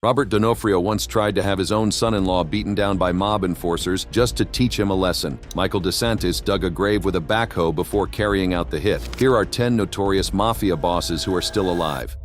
Robert Donofrio once tried to have his own son-in-law beaten down by mob enforcers just to teach him a lesson. Michael DeSantis dug a grave with a backhoe before carrying out the hit. Here are 10 notorious Mafia bosses who are still alive.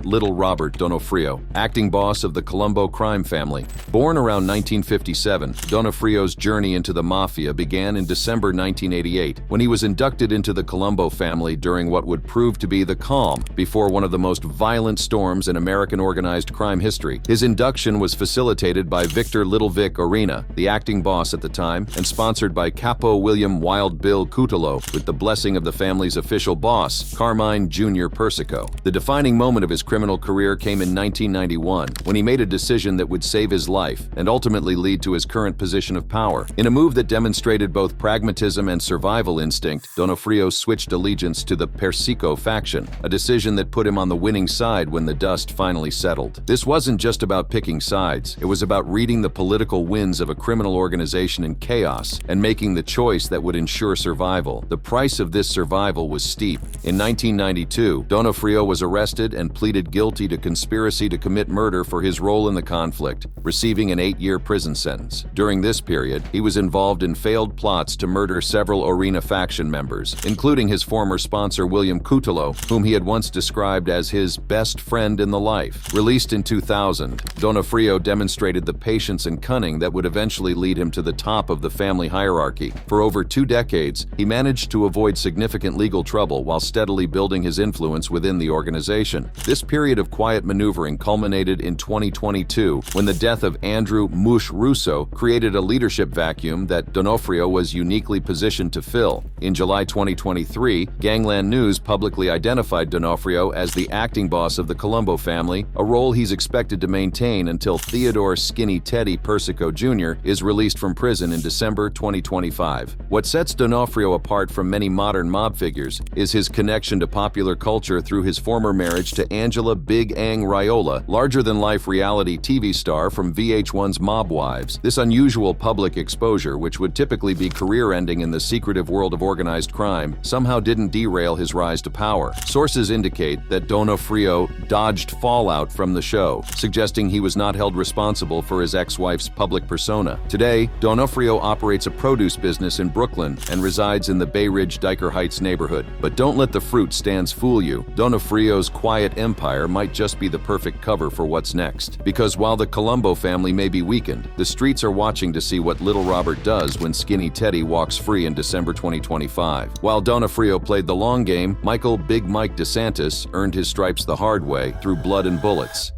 Little Robert Donofrio, acting boss of the Colombo crime family. Born around 1957, Donofrio's journey into the Mafia began in December 1988, when he was inducted into the Colombo family during what would prove to be the calm before one of the most violent storms in American organized crime history. His induction was facilitated by Victor Little Vic Orena, the acting boss at the time, and sponsored by Capo William Wild Bill Cutolo, with the blessing of the family's official boss, Carmine Jr. Persico. The defining moment of his criminal career came in 1991, when he made a decision that would save his life and ultimately lead to his current position of power. In a move that demonstrated both pragmatism and survival instinct, Donofrio switched allegiance to the Persico faction, a decision that put him on the winning side when the dust finally settled. This wasn't just about picking sides, it was about reading the political winds of a criminal organization in chaos and making the choice that would ensure survival. The price of this survival was steep. In 1992, Donofrio was arrested and pleaded guilty to conspiracy to commit murder for his role in the conflict, receiving an 8-year prison sentence. During this period, he was involved in failed plots to murder several Orena faction members, including his former sponsor William Cutolo, whom he had once described as his best friend in the life. Released in 2000, Donofrio demonstrated the patience and cunning that would eventually lead him to the top of the family hierarchy. For over 2 decades, he managed to avoid significant legal trouble while steadily building his influence within the organization. This period of quiet maneuvering culminated in 2022, when the death of Andrew "Mush" Russo created a leadership vacuum that Donofrio was uniquely positioned to fill. In July 2023, Gangland News publicly identified Donofrio as the acting boss of the Colombo family, a role he's expected to maintain until Theodore "Skinny Teddy" Persico Jr. is released from prison in December 2025. What sets Donofrio apart from many modern mob figures is his connection to popular culture through his former marriage to Angela Big Ang Raiola, larger-than-life reality TV star from VH1's Mob Wives. This unusual public exposure, which would typically be career-ending in the secretive world of organized crime, somehow didn't derail his rise to power. Sources indicate that Donofrio dodged fallout from the show, suggesting he was not held responsible for his ex-wife's public persona. Today, Donofrio operates a produce business in Brooklyn and resides in the Bay Ridge-Dyker Heights neighborhood. But don't let the fruit stands fool you. Donofrio's quiet empire might just be the perfect cover for what's next. Because while the Colombo family may be weakened, the streets are watching to see what Little Robert does when Skinny Teddy walks free in December 2025. While Donofrio played the long game, Michael Big Mike DeSantis earned his stripes the hard way through blood and bullets.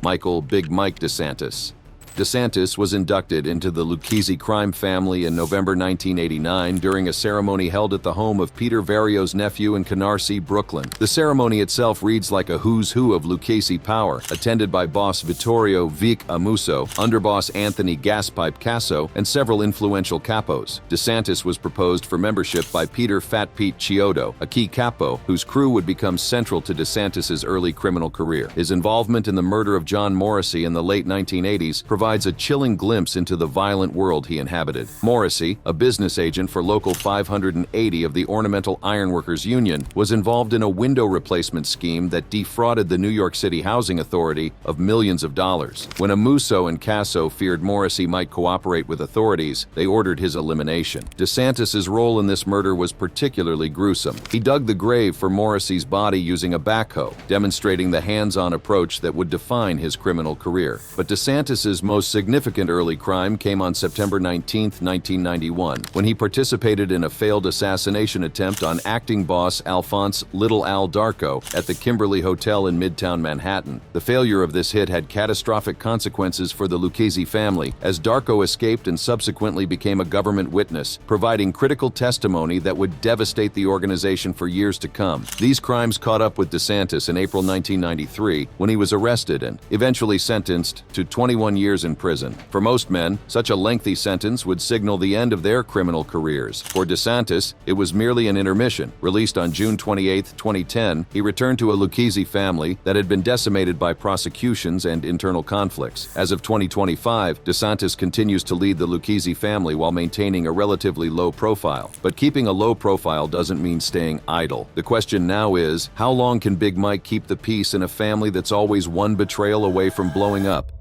Michael Big Mike DeSantis. DeSantis was inducted into the Lucchese crime family in November 1989 during a ceremony held at the home of Peter Vario's nephew in Canarsie, Brooklyn. The ceremony itself reads like a who's who of Lucchese power, attended by boss Vittorio Vic Amuso, underboss Anthony Gaspipe Casso, and several influential capos. DeSantis was proposed for membership by Peter Fat Pete Chiodo, a key capo whose crew would become central to DeSantis' early criminal career. His involvement in the murder of John Morrissey in the late 1980s provides a chilling glimpse into the violent world he inhabited. Morrissey, a business agent for Local 580 of the Ornamental Ironworkers Union, was involved in a window replacement scheme that defrauded the New York City Housing Authority of millions of dollars. When Amuso and Casso feared Morrissey might cooperate with authorities, they ordered his elimination. DeSantis' role in this murder was particularly gruesome. He dug the grave for Morrissey's body using a backhoe, demonstrating the hands-on approach that would define his criminal career. But DeSantis' most significant early crime came on September 19, 1991, when he participated in a failed assassination attempt on acting boss Alphonse Little Al Darko at the Kimberly Hotel in Midtown Manhattan. The failure of this hit had catastrophic consequences for the Lucchese family, as Darko escaped and subsequently became a government witness, providing critical testimony that would devastate the organization for years to come. These crimes caught up with DeSantis in April 1993, when he was arrested and eventually sentenced to 21 years years in prison. For most men, such a lengthy sentence would signal the end of their criminal careers. For DeSantis, it was merely an intermission. Released on June 28, 2010, he returned to a Lucchese family that had been decimated by prosecutions and internal conflicts. As of 2025, DeSantis continues to lead the Lucchese family while maintaining a relatively low profile. But keeping a low profile doesn't mean staying idle. The question now is, how long can Big Mike keep the peace in a family that's always one betrayal away from blowing up?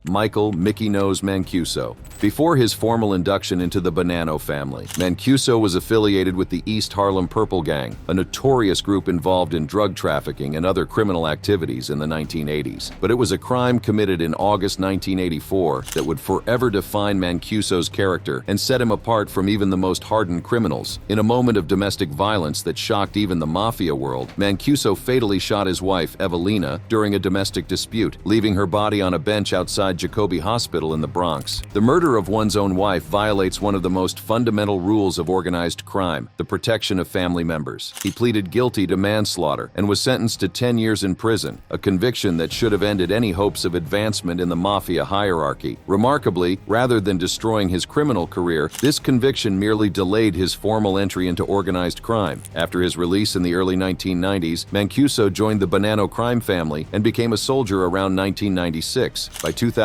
Michael "Mickey Nose" Mancuso. Before his formal induction into the Bonanno family, Mancuso was affiliated with the East Harlem Purple Gang, a notorious group involved in drug trafficking and other criminal activities in the 1980s. But it was a crime committed in August 1984 that would forever define Mancuso's character and set him apart from even the most hardened criminals. In a moment of domestic violence that shocked even the Mafia world, Mancuso fatally shot his wife, Evelina, during a domestic dispute, leaving her body on a bench outside Jacoby Hospital in the Bronx. The murder of one's own wife violates one of the most fundamental rules of organized crime, the protection of family members. He pleaded guilty to manslaughter and was sentenced to 10 years in prison, a conviction that should have ended any hopes of advancement in the Mafia hierarchy. Remarkably, rather than destroying his criminal career, this conviction merely delayed his formal entry into organized crime. After his release in the early 1990s, Mancuso joined the Bonanno crime family and became a soldier around 1996. By 2003,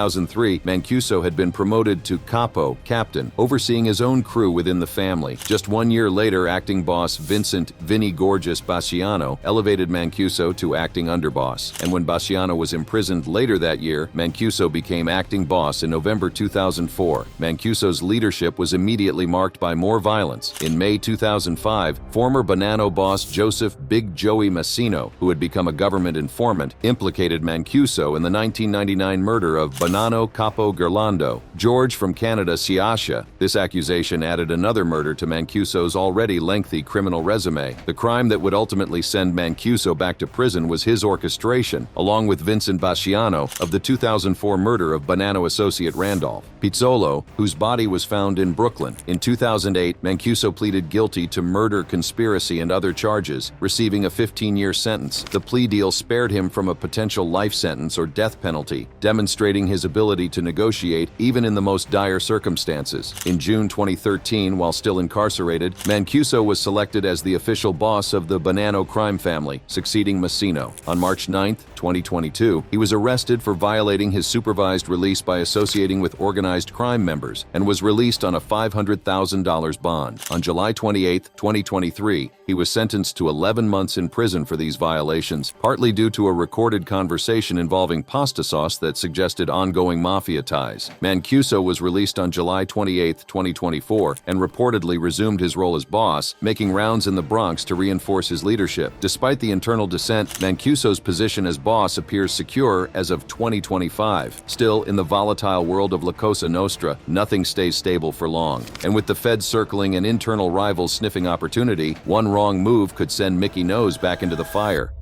Mancuso had been promoted to capo, captain, overseeing his own crew within the family. Just 1 year later, acting boss Vincent "Vinny Gorgeous" Basciano elevated Mancuso to acting underboss. And when Basciano was imprisoned later that year, Mancuso became acting boss in November 2004. Mancuso's leadership was immediately marked by more violence. In May 2005, former Bonanno boss Joseph "Big Joey" Massino, who had become a government informant, implicated Mancuso in the 1999 murder of Bonanno capo Gerlando, George from Canada Siasha. This accusation added another murder to Mancuso's already lengthy criminal resume. The crime that would ultimately send Mancuso back to prison was his orchestration, along with Vincent Basciano, of the 2004 murder of Bonanno associate Randolph Pizzolo, whose body was found in Brooklyn. In 2008, Mancuso pleaded guilty to murder, conspiracy, and other charges, receiving a 15-year sentence. The plea deal spared him from a potential life sentence or death penalty, demonstrating his ability to negotiate even in the most dire circumstances. In June 2013, while still incarcerated, Mancuso was selected as the official boss of the Bonanno crime family, succeeding Massino. On March 9, 2022, he was arrested for violating his supervised release by associating with organized crime members and was released on a $500,000 bond. On July 28, 2023, he was sentenced to 11 months in prison for these violations, partly due to a recorded conversation involving pasta sauce that suggested ongoing Mafia ties. Mancuso was released on July 28, 2024, and reportedly resumed his role as boss, making rounds in the Bronx to reinforce his leadership. Despite the internal dissent, Mancuso's position as boss appears secure as of 2025. Still, in the volatile world of La Cosa Nostra, nothing stays stable for long. And with the Fed circling and internal rivals sniffing opportunity, one wrong move could send Mickey Nose back into the fire.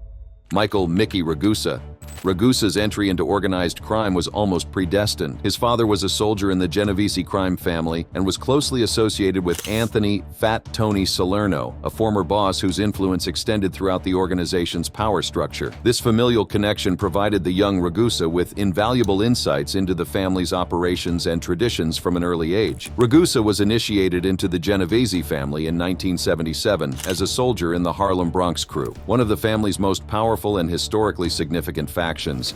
Michael "Mickey" Ragusa. Ragusa's entry into organized crime was almost predestined. His father was a soldier in the Genovese crime family and was closely associated with Anthony "Fat Tony" Salerno, a former boss whose influence extended throughout the organization's power structure. This familial connection provided the young Ragusa with invaluable insights into the family's operations and traditions from an early age. Ragusa was initiated into the Genovese family in 1977 as a soldier in the Harlem Bronx crew, one of the family's most powerful and historically significant factions.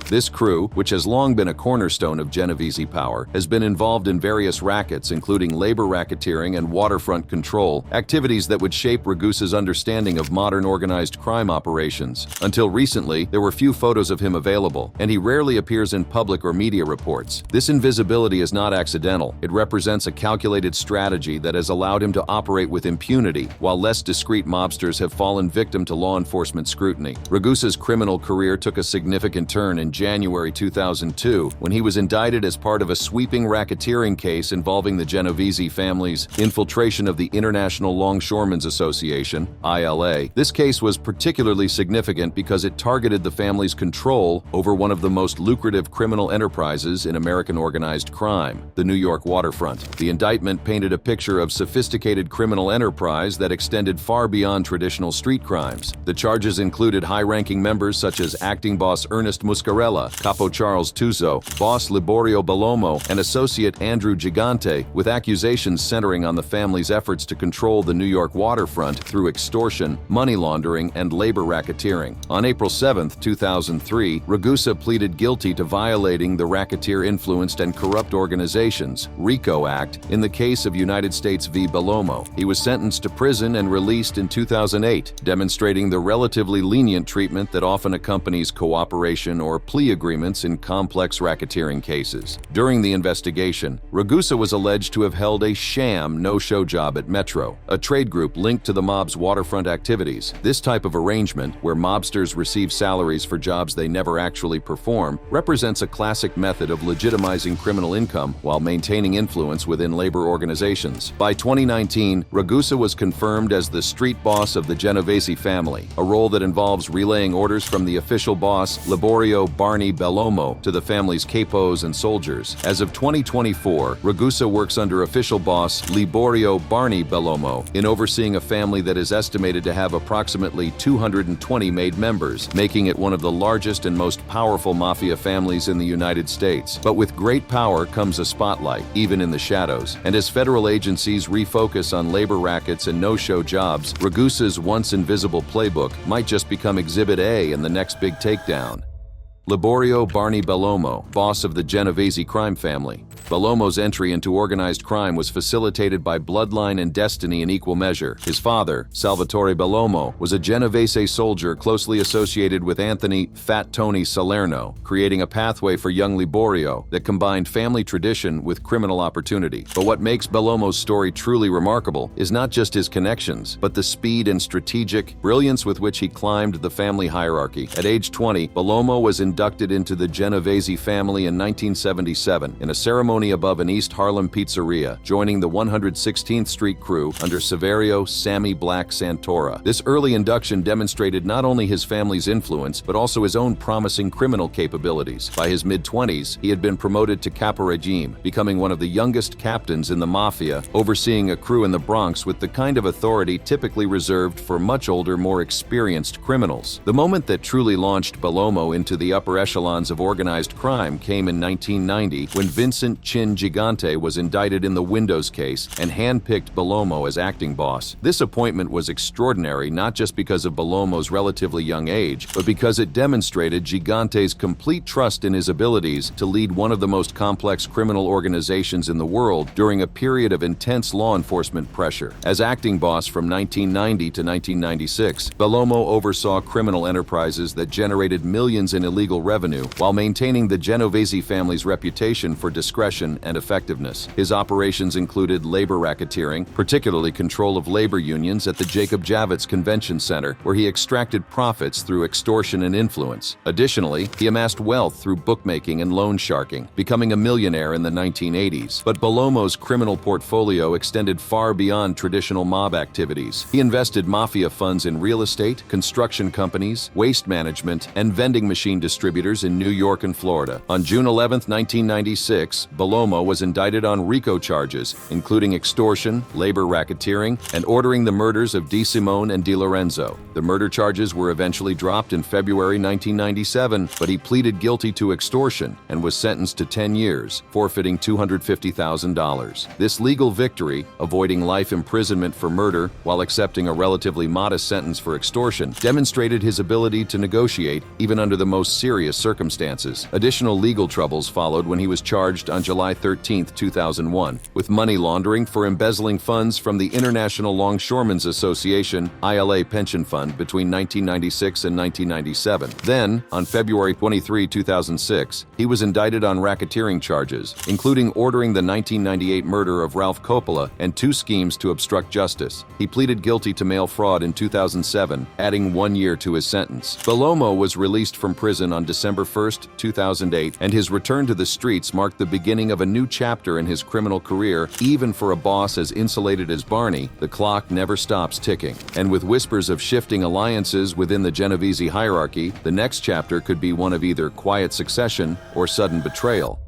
This crew, which has long been a cornerstone of Genovese power, has been involved in various rackets including labor racketeering and waterfront control, activities that would shape Ragusa's understanding of modern organized crime operations. Until recently, there were few photos of him available, and he rarely appears in public or media reports. This invisibility is not accidental. It represents a calculated strategy that has allowed him to operate with impunity, while less discreet mobsters have fallen victim to law enforcement scrutiny. Ragusa's criminal career took a significant turn in January 2002 when he was indicted as part of a sweeping racketeering case involving the Genovese family's infiltration of the International Longshoremen's Association, ILA. This case was particularly significant because it targeted the family's control over one of the most lucrative criminal enterprises in American organized crime, the New York waterfront. The indictment painted a picture of sophisticated criminal enterprise that extended far beyond traditional street crimes. The charges included high-ranking members such as acting boss Ernest Muscarella, Capo Charles Tuzzo, boss Liborio Bellomo, and associate Andrew Gigante, with accusations centering on the family's efforts to control the New York waterfront through extortion, money laundering, and labor racketeering. On April 7, 2003, Ragusa pleaded guilty to violating the Racketeer-Influenced and Corrupt Organizations (RICO) Act in the case of United States v. Bellomo. He was sentenced to prison and released in 2008, demonstrating the relatively lenient treatment that often accompanies cooperation or plea agreements in complex racketeering cases. During the investigation, Ragusa was alleged to have held a sham no-show job at Metro, a trade group linked to the mob's waterfront activities. This type of arrangement, where mobsters receive salaries for jobs they never actually perform, represents a classic method of legitimizing criminal income while maintaining influence within labor organizations. By 2019, Ragusa was confirmed as the street boss of the Genovese family, a role that involves relaying orders from the official boss, Liborio Barney Bellomo, to the family's capos and soldiers. As of 2024, Ragusa works under official boss Liborio Barney Bellomo in overseeing a family that is estimated to have approximately 220 made members, making it one of the largest and most powerful mafia families in the United States. But with great power comes a spotlight, even in the shadows. And as federal agencies refocus on labor rackets and no-show jobs, Ragusa's once invisible playbook might just become Exhibit A in the next big takedown. Liborio Barney Bellomo, boss of the Genovese crime family. Bellomo's entry into organized crime was facilitated by bloodline and destiny in equal measure. His father, Salvatore Bellomo, was a Genovese soldier closely associated with Anthony "Fat Tony" Salerno, creating a pathway for young Liborio that combined family tradition with criminal opportunity. But what makes Bellomo's story truly remarkable is not just his connections, but the speed and strategic brilliance with which he climbed the family hierarchy. At age 20, Bellomo was inducted into the Genovese family in 1977 in a ceremony above an East Harlem pizzeria, joining the 116th Street crew under Saverio "Sammy Black" Santora. This early induction demonstrated not only his family's influence, but also his own promising criminal capabilities. By his mid-20s, he had been promoted to Capo Regime, becoming one of the youngest captains in the Mafia, overseeing a crew in the Bronx with the kind of authority typically reserved for much older, more experienced criminals. The moment that truly launched Bellomo into the upper echelons of organized crime came in 1990, when Vincent Chin Gigante was indicted in the Windows case and handpicked Bellomo as acting boss. This appointment was extraordinary not just because of Bellomo's relatively young age, but because it demonstrated Gigante's complete trust in his abilities to lead one of the most complex criminal organizations in the world during a period of intense law enforcement pressure. As acting boss from 1990 to 1996, Bellomo oversaw criminal enterprises that generated millions in illegal revenue while maintaining the Genovese family's reputation for discretion and effectiveness. His operations included labor racketeering, particularly control of labor unions at the Jacob Javits Convention Center, where he extracted profits through extortion and influence. Additionally, he amassed wealth through bookmaking and loan sharking, becoming a millionaire in the 1980s. But Bellomo's criminal portfolio extended far beyond traditional mob activities. He invested mafia funds in real estate, construction companies, waste management, and vending machine distributors in New York and Florida. On June 11, 1996, Bellomo was indicted on RICO charges, including extortion, labor racketeering, and ordering the murders of Di Simone and Di Lorenzo. The murder charges were eventually dropped in February 1997, but he pleaded guilty to extortion and was sentenced to 10 years, forfeiting $250,000. This legal victory, avoiding life imprisonment for murder while accepting a relatively modest sentence for extortion, demonstrated his ability to negotiate even under the most serious circumstances. Additional legal troubles followed when he was charged on July 13, 2001, with money laundering for embezzling funds from the International Longshoremen's Association (ILA) pension fund between 1996 and 1997. Then, on February 23, 2006, he was indicted on racketeering charges, including ordering the 1998 murder of Ralph Coppola and 2 schemes to obstruct justice. He pleaded guilty to mail fraud in 2007, adding 1 year to his sentence. Bellomo was released from prison on December 1, 2008, and his return to the streets marked the beginning of a new chapter in his criminal career. Even for a boss as insulated as Barney, the clock never stops ticking. And with whispers of shifting alliances within the Genovese hierarchy, the next chapter could be one of either quiet succession or sudden betrayal.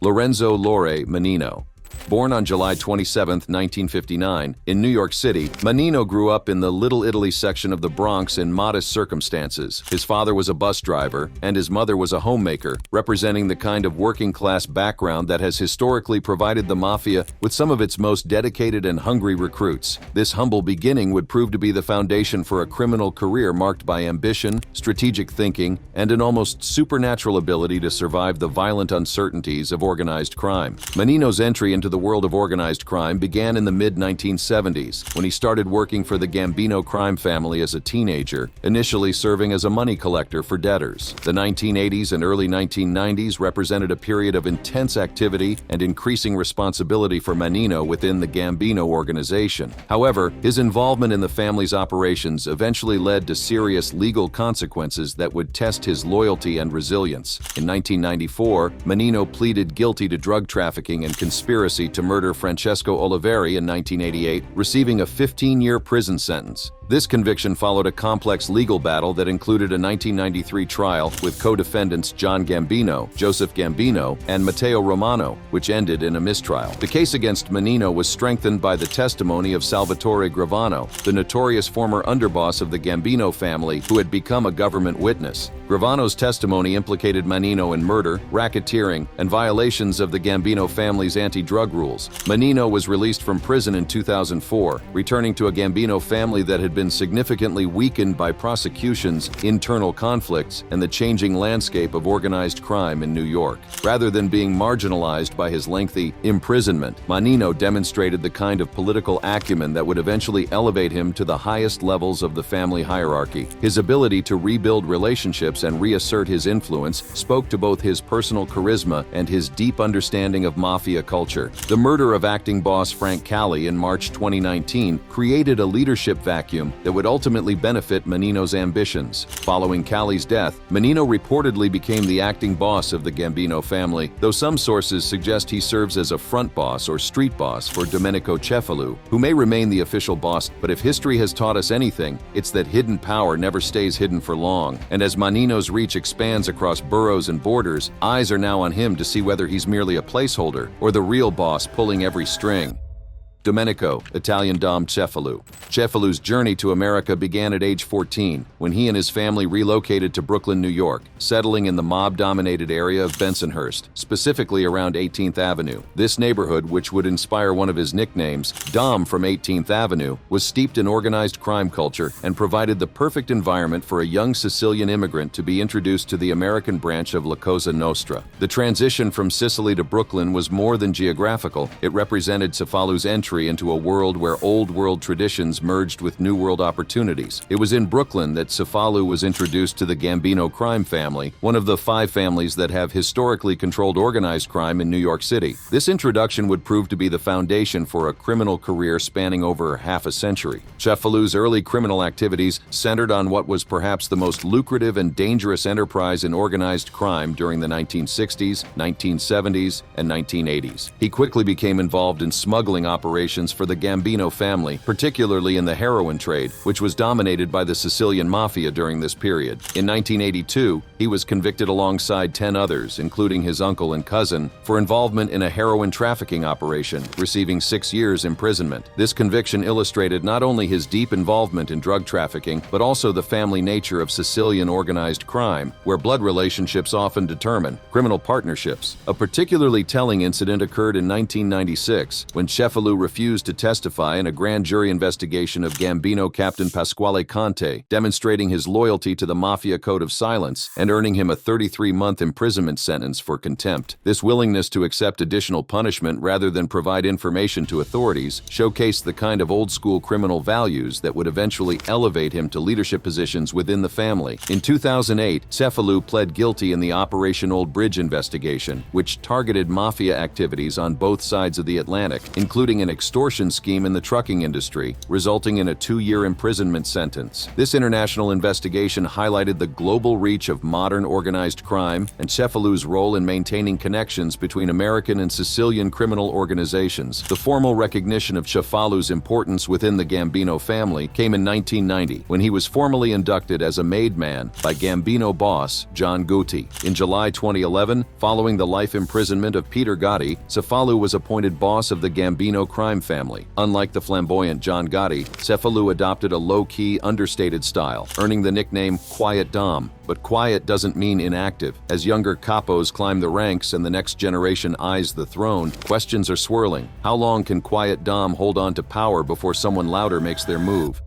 Lorenzo Manino. Born on July 27, 1959, in New York City, Manino grew up in the Little Italy section of the Bronx in modest circumstances. His father was a bus driver, and his mother was a homemaker, representing the kind of working-class background that has historically provided the Mafia with some of its most dedicated and hungry recruits. This humble beginning would prove to be the foundation for a criminal career marked by ambition, strategic thinking, and an almost supernatural ability to survive the violent uncertainties of organized crime. Manino's entry into the world of organized crime began in the mid-1970s, when he started working for the Gambino crime family as a teenager, initially serving as a money collector for debtors. The 1980s and early 1990s represented a period of intense activity and increasing responsibility for Manino within the Gambino organization. However, his involvement in the family's operations eventually led to serious legal consequences that would test his loyalty and resilience. In 1994, Manino pleaded guilty to drug trafficking and conspiracy to murder Francesco Oliveri in 1988, receiving a 15-year prison sentence. This conviction followed a complex legal battle that included a 1993 trial with co-defendants John Gambino, Joseph Gambino, and Matteo Romano, which ended in a mistrial. The case against Manino was strengthened by the testimony of Salvatore Gravano, the notorious former underboss of the Gambino family who had become a government witness. Gravano's testimony implicated Manino in murder, racketeering, and violations of the Gambino family's anti-drug rules. Manino was released from prison in 2004, returning to a Gambino family that had been significantly weakened by prosecutions, internal conflicts, and the changing landscape of organized crime in New York. Rather than being marginalized by his lengthy imprisonment, Manino demonstrated the kind of political acumen that would eventually elevate him to the highest levels of the family hierarchy. His ability to rebuild relationships and reassert his influence spoke to both his personal charisma and his deep understanding of Mafia culture. The murder of acting boss Frank Cali in March 2019 created a leadership vacuum that would ultimately benefit Manino's ambitions. Following Cali's death, Manino reportedly became the acting boss of the Gambino family, though some sources suggest he serves as a front boss or street boss for Domenico Cefalu, who may remain the official boss. But if history has taught us anything, it's that hidden power never stays hidden for long. And as Manino's reach expands across boroughs and borders, eyes are now on him to see whether he's merely a placeholder or the real boss pulling every string. Domenico, Italian Dom Cefalu. Cefalu's journey to America began at age 14, when he and his family relocated to Brooklyn, New York, settling in the mob-dominated area of Bensonhurst, specifically around 18th Avenue. This neighborhood, which would inspire one of his nicknames, Dom from 18th Avenue, was steeped in organized crime culture and provided the perfect environment for a young Sicilian immigrant to be introduced to the American branch of La Cosa Nostra. The transition from Sicily to Brooklyn was more than geographical. It represented Cefalu's entry into a world where old world traditions merged with new world opportunities. It was in Brooklyn that Cefalu was introduced to the Gambino crime family, one of the 5 families that have historically controlled organized crime in New York City. This introduction would prove to be the foundation for a criminal career spanning over half a century. Cefalu's early criminal activities centered on what was perhaps the most lucrative and dangerous enterprise in organized crime during the 1960s, 1970s, and 1980s. He quickly became involved in smuggling operations for the Gambino family, particularly in the heroin trade, which was dominated by the Sicilian Mafia during this period. In 1982, he was convicted alongside 10 others, including his uncle and cousin, for involvement in a heroin trafficking operation, receiving 6 years imprisonment. This conviction illustrated not only his deep involvement in drug trafficking, but also the family nature of Sicilian organized crime, where blood relationships often determine criminal partnerships. A particularly telling incident occurred in 1996, when Cefalu refused to testify in a grand jury investigation of Gambino Captain Pasquale Conte, demonstrating his loyalty to the Mafia code of silence and earning him a 33-month imprisonment sentence for contempt. This willingness to accept additional punishment rather than provide information to authorities showcased the kind of old-school criminal values that would eventually elevate him to leadership positions within the family. In 2008, Cefalu pled guilty in the Operation Old Bridge investigation, which targeted Mafia activities on both sides of the Atlantic, including an extortion scheme in the trucking industry, resulting in a 2-year imprisonment sentence. This international investigation highlighted the global reach of modern organized crime and Cefalu's role in maintaining connections between American and Sicilian criminal organizations. The formal recognition of Cefalu's importance within the Gambino family came in 1990 when he was formally inducted as a made man by Gambino boss John Gotti. In July 2011, following the life imprisonment of Peter Gotti, Cefalu was appointed boss of the Gambino crime family. Unlike the flamboyant John Gotti, Cefalu adopted a low-key, understated style, earning the nickname Quiet Dom. But quiet doesn't mean inactive. As younger capos climb the ranks and the next generation eyes the throne, questions are swirling. How long can Quiet Dom hold on to power before someone louder makes their move?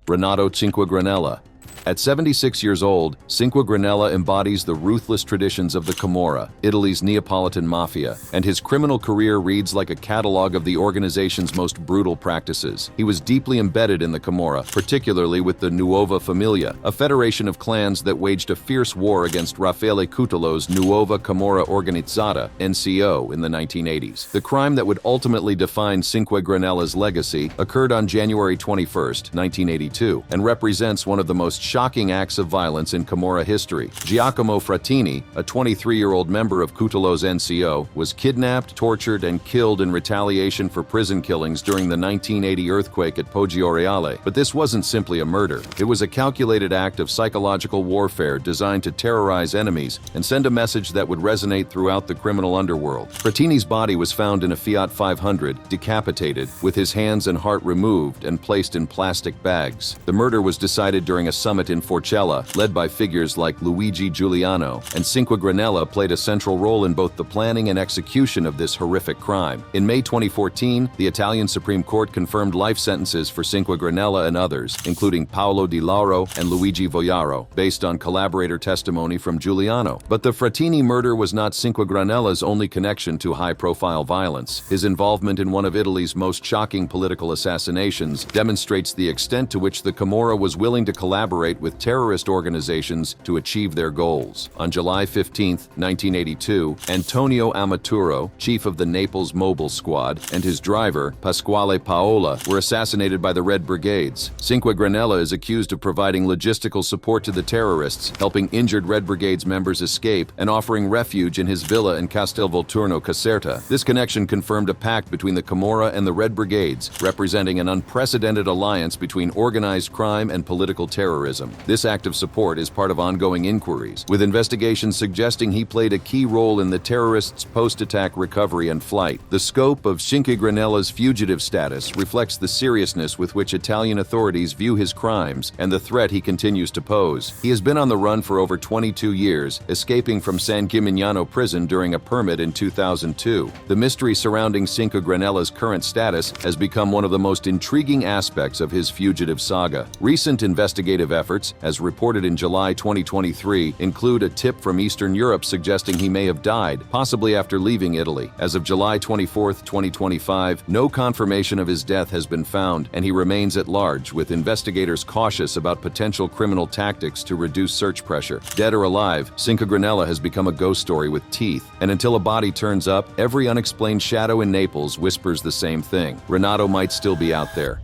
Renato Cinque Granella. At 76 years old, Cinque Granella embodies the ruthless traditions of the Camorra, Italy's Neapolitan Mafia, and his criminal career reads like a catalog of the organization's most brutal practices. He was deeply embedded in the Camorra, particularly with the Nuova Famiglia, a federation of clans that waged a fierce war against Raffaele Cutolo's Nuova Camorra Organizzata, NCO, in the 1980s. The crime that would ultimately define Cinque Granella's legacy occurred on January 21, 1982, and represents one of the most shocking acts of violence in Camorra history. Giacomo Frattini, a 23-year-old member of Cutolo's NCO, was kidnapped, tortured, and killed in retaliation for prison killings during the 1980 earthquake at Poggioreale. But this wasn't simply a murder. It was a calculated act of psychological warfare designed to terrorize enemies and send a message that would resonate throughout the criminal underworld. Frattini's body was found in a Fiat 500, decapitated, with his hands and heart removed and placed in plastic bags. The murder was decided during a summit in Forcella, led by figures like Luigi Giuliano, and Cinque Granella played a central role in both the planning and execution of this horrific crime. In May 2014, the Italian Supreme Court confirmed life sentences for Cinque Granella and others, including Paolo Di Lauro and Luigi Voiaro, based on collaborator testimony from Giuliano. But the Frattini murder was not Cinque Granella's only connection to high-profile violence. His involvement in one of Italy's most shocking political assassinations demonstrates the extent to which the Camorra was willing to collaborate with terrorist organizations to achieve their goals. On July 15, 1982, Antonio Amaturo, chief of the Naples Mobile Squad, and his driver, Pasquale Paola, were assassinated by the Red Brigades. Cinque Granella is accused of providing logistical support to the terrorists, helping injured Red Brigades members escape, and offering refuge in his villa in Castelvolturno Caserta. This connection confirmed a pact between the Camorra and the Red Brigades, representing an unprecedented alliance between organized crime and political terrorism. This act of support is part of ongoing inquiries, with investigations suggesting he played a key role in the terrorists' post-attack recovery and flight. The scope of Cinque Granella's fugitive status reflects the seriousness with which Italian authorities view his crimes and the threat he continues to pose. He has been on the run for over 22 years, escaping from San Gimignano prison during a permit in 2002. The mystery surrounding Cinque Granella's current status has become one of the most intriguing aspects of his fugitive saga. Recent investigative efforts, as reported in July 2023, include a tip from Eastern Europe suggesting he may have died, possibly after leaving Italy. As of July 24, 2025, no confirmation of his death has been found, and he remains at large, with investigators cautious about potential criminal tactics to reduce search pressure. Dead or alive, Cinque Granella has become a ghost story with teeth, and until a body turns up, every unexplained shadow in Naples whispers the same thing. Renato might still be out there.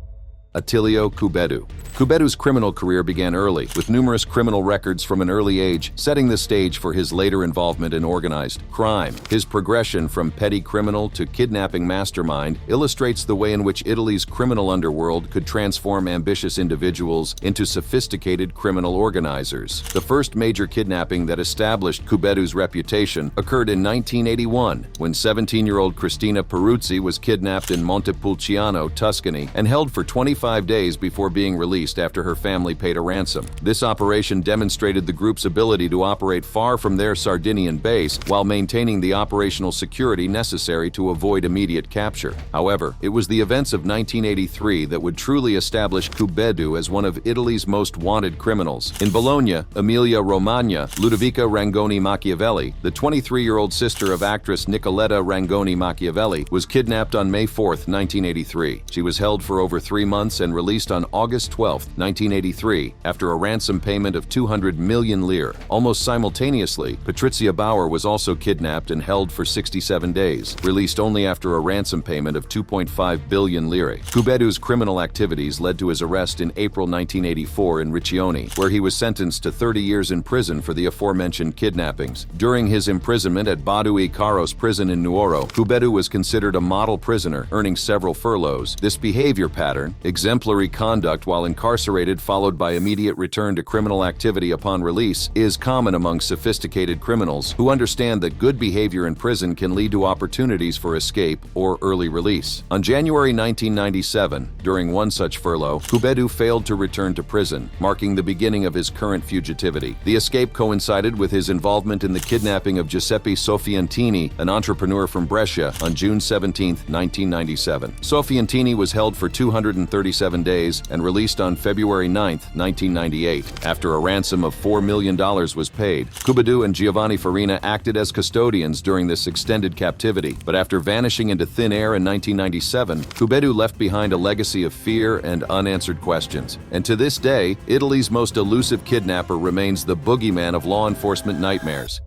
Attilio Cubeddu. Cubeddu's criminal career began early, with numerous criminal records from an early age, setting the stage for his later involvement in organized crime. His progression from petty criminal to kidnapping mastermind illustrates the way in which Italy's criminal underworld could transform ambitious individuals into sophisticated criminal organizers. The first major kidnapping that established Cubeddu's reputation occurred in 1981, when 17-year-old Cristina Peruzzi was kidnapped in Montepulciano, Tuscany, and held for 25 days before being released after her family paid a ransom. This operation demonstrated the group's ability to operate far from their Sardinian base while maintaining the operational security necessary to avoid immediate capture. However, it was the events of 1983 that would truly establish Cubeddu as one of Italy's most wanted criminals. In Bologna, Emilia Romagna, Ludovica Rangoni Machiavelli, the 23-year-old sister of actress Nicoletta Rangoni Machiavelli, was kidnapped on May 4, 1983. She was held for over 3 months months and released on August 12, 1983, after a ransom payment of 200 million lire. Almost simultaneously, Patrizia Bauer was also kidnapped and held for 67 days, released only after a ransom payment of 2.5 billion lire. Cubeddu's criminal activities led to his arrest in April 1984 in Riccione, where he was sentenced to 30 years in prison for the aforementioned kidnappings. During his imprisonment at Badui Caros prison in Nuoro, Cubeddu was considered a model prisoner, earning several furloughs. This behavior pattern, exemplary conduct while incarcerated followed by immediate return to criminal activity upon release, is common among sophisticated criminals who understand that good behavior in prison can lead to opportunities for escape or early release. On January 1997, during one such furlough, Cubeddu failed to return to prison, marking the beginning of his current fugitivity. The escape coincided with his involvement in the kidnapping of Giuseppe Sofiantini, an entrepreneur from Brescia, on June 17, 1997. Sofiantini was held for 237 days and released on February 9, 1998. After a ransom of $4 million was paid, Cubeddu and Giovanni Farina acted as custodians during this extended captivity, but after vanishing into thin air in 1997, Cubeddu left behind a legacy of fear and unanswered questions. And to this day, Italy's most elusive kidnapper remains the boogeyman of law enforcement nightmares: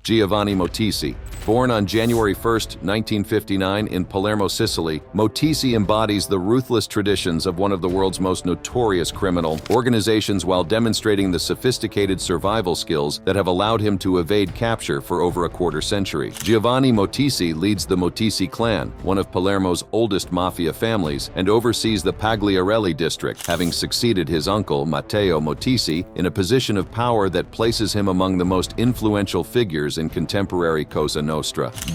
Giovanni Motisi. Born on January 1, 1959 in Palermo, Sicily, Motisi embodies the ruthless traditions of one of the world's most notorious criminal organizations while demonstrating the sophisticated survival skills that have allowed him to evade capture for over a quarter century. Giovanni Motisi leads the Motisi clan, one of Palermo's oldest mafia families, and oversees the Pagliarelli district, having succeeded his uncle, Matteo Motisi, in a position of power that places him among the most influential figures in contemporary Cosa Nostra.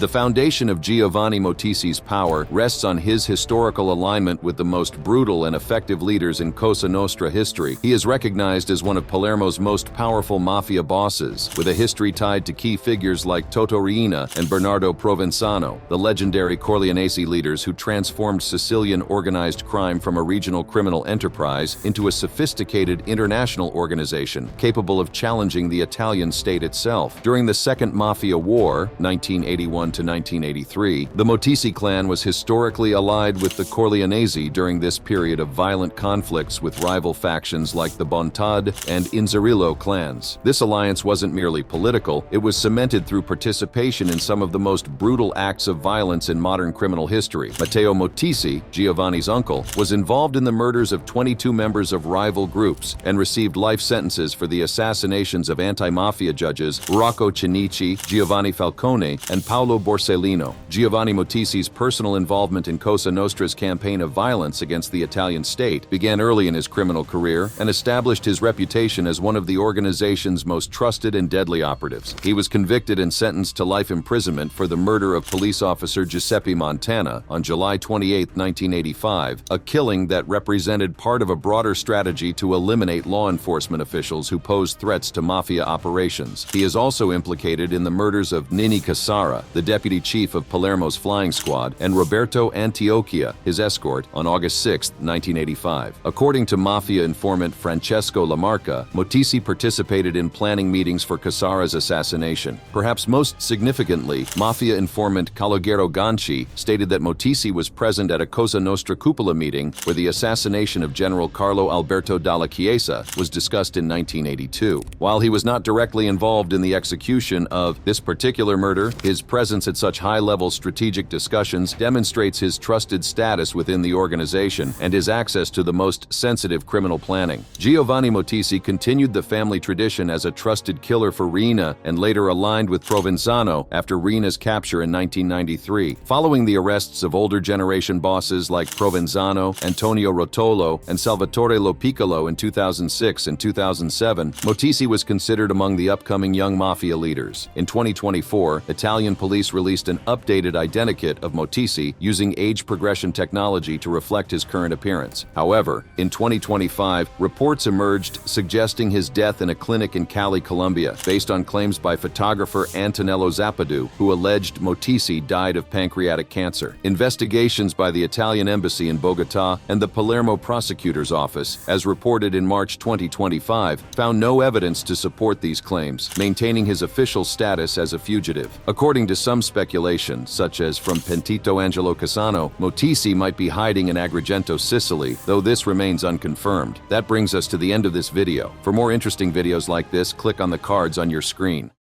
The foundation of Giovanni Motisi's power rests on his historical alignment with the most brutal and effective leaders in Cosa Nostra history. He is recognized as one of Palermo's most powerful mafia bosses, with a history tied to key figures like Toto Riina and Bernardo Provenzano, the legendary Corleonese leaders who transformed Sicilian organized crime from a regional criminal enterprise into a sophisticated international organization capable of challenging the Italian state itself. During the Second Mafia War, 1981 to 1983, the Motisi clan was historically allied with the Corleonesi during this period of violent conflicts with rival factions like the Bontad and Inzerillo clans. This alliance wasn't merely political, it was cemented through participation in some of the most brutal acts of violence in modern criminal history. Matteo Motisi, Giovanni's uncle, was involved in the murders of 22 members of rival groups and received life sentences for the assassinations of anti-mafia judges Rocco Cinici, Giovanni Falcone, and Paolo Borsellino. Giovanni Motisi's personal involvement in Cosa Nostra's campaign of violence against the Italian state began early in his criminal career and established his reputation as one of the organization's most trusted and deadly operatives. He was convicted and sentenced to life imprisonment for the murder of police officer Giuseppe Montana on July 28, 1985, a killing that represented part of a broader strategy to eliminate law enforcement officials who posed threats to mafia operations. He is also implicated in the murders of Nini Cassara, the deputy chief of Palermo's flying squad, and Roberto Antiochia, his escort, on August 6, 1985. According to mafia informant Francesco Lamarca, Motisi participated in planning meetings for Cassara's assassination. Perhaps most significantly, mafia informant Calogero Ganci stated that Motisi was present at a Cosa Nostra cupola meeting where the assassination of General Carlo Alberto Dalla Chiesa was discussed in 1982. While he was not directly involved in the execution of this particular murder, his presence at such high-level strategic discussions demonstrates his trusted status within the organization and his access to the most sensitive criminal planning. Giovanni Motisi continued the family tradition as a trusted killer for Riina and later aligned with Provenzano after Riina's capture in 1993. Following the arrests of older generation bosses like Provenzano, Antonio Rotolo, and Salvatore Lo Piccolo in 2006 and 2007, Motisi was considered among the upcoming young mafia leaders. In 2024, Italian police released an updated identikit of Motisi using age progression technology to reflect his current appearance. However, in 2025, reports emerged suggesting his death in a clinic in Cali, Colombia, based on claims by photographer Antonello Zapadu, who alleged Motisi died of pancreatic cancer. Investigations by the Italian embassy in Bogotá and the Palermo prosecutor's office, as reported in March 2025, found no evidence to support these claims, maintaining his official status as a fugitive. According to some speculation, such as from Pentito Angelo Cassano, Motisi might be hiding in Agrigento, Sicily, though this remains unconfirmed. That brings us to the end of this video. For more interesting videos like this, click on the cards on your screen.